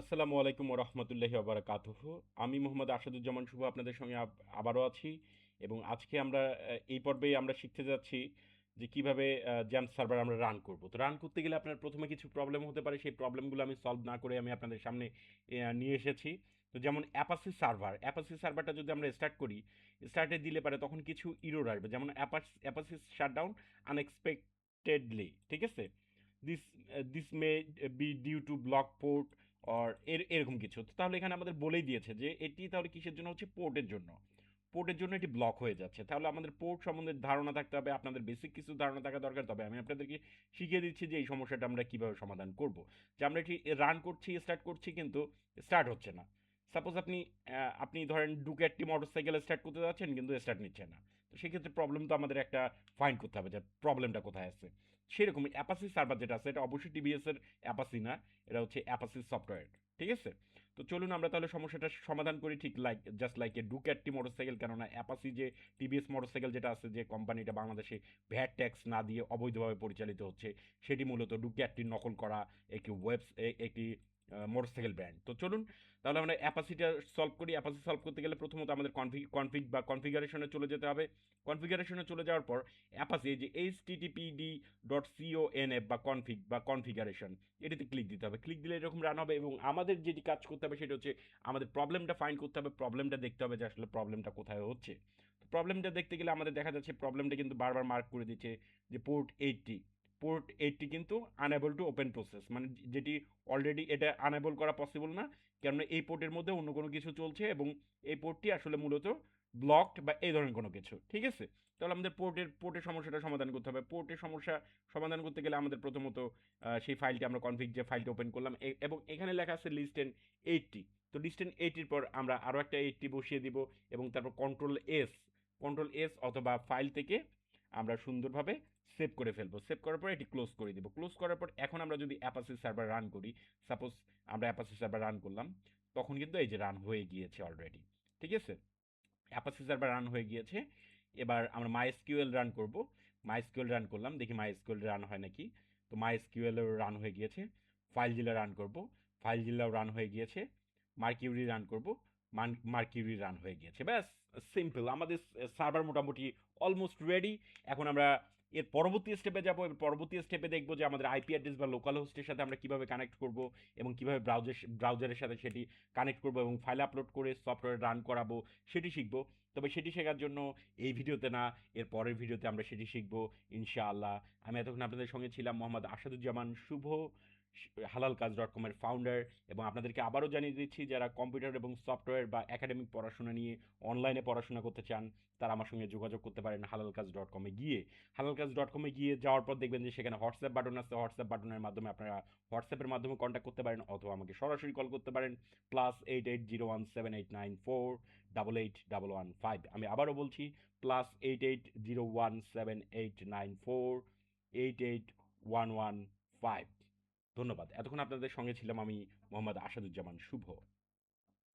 আসসালামু আলাইকুম রহমতুল্লাহি ওবারাকাতুহু। আমি মোহাম্মদ আসাদুজ্জামান শুভ আপনাদের সঙ্গে আবারও আছি এবং আজকে আমরা এই পর্বে আমরা শিখতে যাচ্ছি যে কিভাবে জ্যাম সার্ভার আমরা রান করব। তো রান করতে গেলে আপনার প্রথমে কিছু প্রবলেম হতে পারে, সেই প্রবলেমগুলো আমি সলভ না করে আমি আপনাদের সামনে নিয়ে এসেছি। তো যেমন অ্যাপাসি সার্ভারটা যদি আমরা স্টার্ট করি, স্টার্টে দিলে পারে তখন কিছু ইরর আসবে, যেমন অ্যাপাসি শাটডাউন আনএক্সপেক্টেডলি, ঠিক আছে? This this may be due to block port or এরকম কিছু। তো তাহলে এখানে আমাদের বলেই দিয়েছে যে এটি তাহলে কিসের জন্য হচ্ছে, পোর্টের জন্য। পোর্টের জন্য এটি ব্লক হয়ে যাচ্ছে। তাহলে আমাদের পোর্ট সম্বন্ধে ধারণা থাকতে হবে, আপনাদের বেসিক কিছু ধারণা থাকা দরকার। তবে আমি আপনাদেরকে শিখিয়ে দিচ্ছি যে এই সমস্যাটা আমরা কিভাবে সমাধান করব। যে আমরা এটি রান করছি, স্টার্ট করছি, কিন্তু স্টার্ট হচ্ছে না। সাপোজ আপনি ধরেন ডুক্যাটি মোটরসাইকেল স্টার্ট করতে যাচ্ছেন কিন্তু স্টার্ট নিচ্ছে না। তো সেক্ষেত্রে প্রবলেম তো আমাদের একটা ফাইন্ড করতে হবে যে প্রবলেমটা কোথায় আছে। সেরকমই অ্যাপাসি সার্ভার যেটা আছে, এটা অবশ্যই টিভিএস এর অ্যাপাসি না, এটা হচ্ছে অ্যাপাসি সফটওয়্যার। ঠিক আছে? তো চলুন আমরা তাহলে সমস্যাটার সমাধান করি, ঠিক জাস্ট লাইক এ ডুক্যাটি মোটরসাইকেল। কেননা অ্যাপাসি যে টিভিএস মোটরসাইকেল যেটা আছে, যে কোম্পানিটা বাংলাদেশে ভ্যাট ট্যাক্স না দিয়ে অবৈধভাবে পরিচালিত হচ্ছে, সেটি মূলত ডুক্যাটির নকল করা একটি মোটরসাইকেল ব্র্যান্ড। তো চলুন তাহলে আমরা অ্যাপাসিটা সলভ করি। অ্যাপাসি সলভ করতে গেলে প্রথমত আমাদের কনফিগ বা কনফিগারেশনে চলে যেতে হবে। কনফিগারেশনে চলে যাওয়ার পর অ্যাপাসি এই যে httpd.conf বা কনফিগ বা কনফিগারেশন, এটাতে ক্লিক দিতে হবে। ক্লিক দিলে এরকম রান হবে এবং আমাদের যেটি কাজ করতে হবে সেটা হচ্ছে আমাদের প্রবলেমটা ফাইন্ড করতে হবে, প্রবলেমটা দেখতে হবে যে আসলে প্রবলেমটা কোথায় হচ্ছে। তো প্রবলেমটা দেখতে গেলে আমাদের দেখা যাচ্ছে প্রবলেমটা কিন্তু বারবার মার্ক করে দিচ্ছে যে পোর্ট 80 কিন্তু আনএবল টু ওপেন প্রসেস, মানে যেটি অলরেডি এটা আনএবল করা পসিবল না, কেননা এই পোর্টের মধ্যে অন্য কোনো কিছু চলছে এবং এই পোর্টটি আসলে মূলত ব্লকড বা এই ধরনের কোনো কিছু। ঠিক আছে? তাহলে আমাদের পোর্টের সমস্যাটা সমাধান করতে হবে। পোর্টের সমস্যা সমাধান করতে গেলে আমাদের প্রথমত সেই ফাইলটি আমরা কনফিগ যে ফাইলটা ওপেন করলাম এবং এখানে লেখা আছে লিস্টেন 80। তো লিস্টেন 80-র পর আমরা আরও একটা 80 বসিয়ে দিব এবং তারপর কন্ট্রোল এস অথবা ফাইল থেকে আমরা সুন্দরভাবে সেভ করে ফেলবো। সেভ করার পর এটি ক্লোজ করে দিব। ক্লোজ করার পর এখন আমরা যদি অ্যাপাসি সার্ভার রান করি, সাপোজ আমরা অ্যাপাসি সার্ভার রান করলাম, তখন কিন্তু এই যে রান হয়ে গিয়েছে অলরেডি। ঠিক আছে? অ্যাপাসি সার্ভার রান হয়ে গিয়েছে। এবার আমরা মাইএসকিউএল রান করব। মাইএসকিউএল রান করলাম, দেখি মাইএসকিউএল রান হয় নাকি। তো মাইএসকিউএলও রান হয়ে গিয়েছে। ফাইলজিলা রান করব, ফাইলজিলাও রান হয়ে গিয়েছে। মার্কিউরি রান করব, মার্কিউরি রান হয়ে গিয়েছে। ব্যাস, সিম্পল। আমাদের সার্ভার মোটামুটি অলমোস্ট রেডি। এখন আমরা এর পরবর্তী স্টেপে যাব। এর পরবর্তী স্টেপে দেখব যে আমাদের আইপি অ্যাড্রেস বা লোকাল হোস্টের সাথে আমরা কিভাবে কানেক্ট করব এবং কিভাবে ব্রাউজারের সাথে সেটি কানেক্ট করব এবং ফাইল আপলোড করে সফটওয়্যার রান করাবো, সেটি শিখব। তবে সেটি শেখার জন্য এই ভিডিওতে না, এর পরের ভিডিওতে আমরা সেটি শিখব ইনশাআল্লাহ। আমি এতক্ষণ আপনাদের সঙ্গে ছিলাম মোহাম্মদ আসাদুজ্জামান শুভ, হালালকাজ.com এর ফাউন্ডার। এবং আপনাদেরকে আবারও জানিয়ে দিচ্ছি, যারা কম্পিউটার এবং সফটওয়্যার বা একাডেমিক পড়াশোনা নিয়ে অনলাইনে পড়াশোনা করতে চান, তারা আমার সঙ্গে যোগাযোগ করতে পারেন হালালকাজ.com এ গিয়ে। হালালকাজ.com এ গিয়ে যাওয়ার পর দেখবেন যে সেখানে হোয়াটসঅ্যাপ বাটন আছে। হোয়াটসঅ্যাপ বাটনের মাধ্যমে আপনারা হোয়াটসঅ্যাপের মাধ্যমে কন্ট্যাক্ট করতে পারেন অথবা আমাকে সরাসরি কল করতে পারেন +880178948811 আমি আবারও বলছি +880178948811 ধন্যবাদ। এতক্ষণ আপনাদের সঙ্গে ছিলাম আমি মোহাম্মদ আসাদুজ্জামান শুভ।